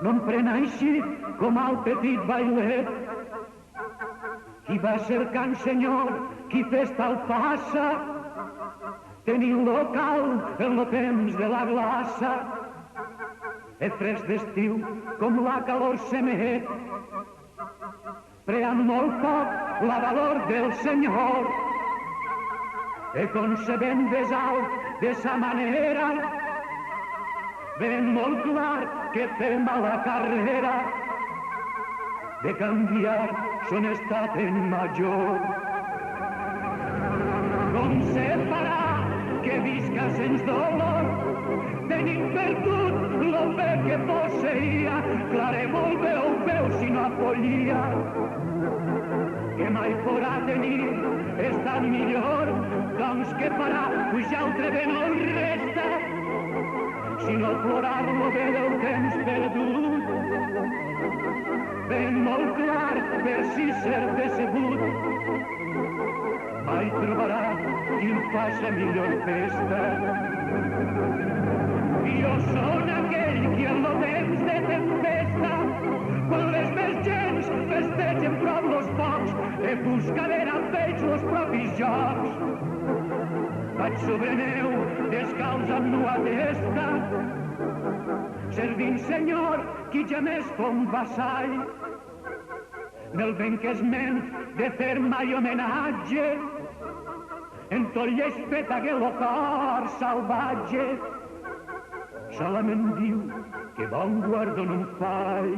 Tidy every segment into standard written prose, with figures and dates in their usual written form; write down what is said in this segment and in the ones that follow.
no em pren així com al petit bailet. Qui va cercant, senyor, qui festa el passa, tenint-lo cal en el temps de la glaça. El fresc d'estiu, com la calor s'emet, preant molt poc la valor del senyor. E concebent des alt de sa manera, ben molt clar que fem a la carrera de canviar son estat en major. Com se farà que visca sens dolor, tenint perdut lo bé que posseïa, clare molt bé ho veu si no acollia, que mai podrà tenir estat millor, doncs què farà, puix altre bé no el resta, si no plorar-lo bé del temps perdut. Ben molt clar, per si ser decebut, mai trobarà qui em faça millor festa. Jo són aquell qui en el temps de tempesta, quan les més gens festegen prop los pocs, de buscadera veig los propis jocs. Vaig sobre neu, descalç amb nua testa, servint senyor qui ja m'és com vassall. Nel ben que esment de fer mai homenatge, en tot llespet hagué lo cor salvatge. Solament diu que bon guardó no em fai.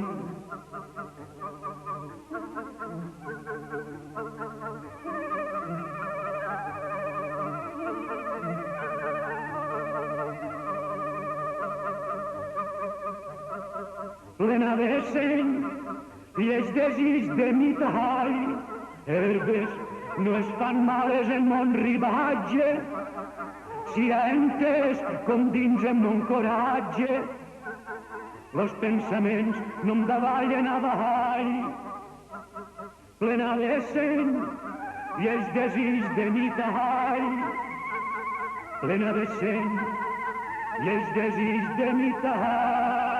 Plena de seny i els desig de mi tall, herbes no es fan males en mon ribatge, si ha entès com dins en mon coratge, los pensaments no em davallen avall. Plena de seny i els desig de mi tall, plena de seny i els desig de mi tall.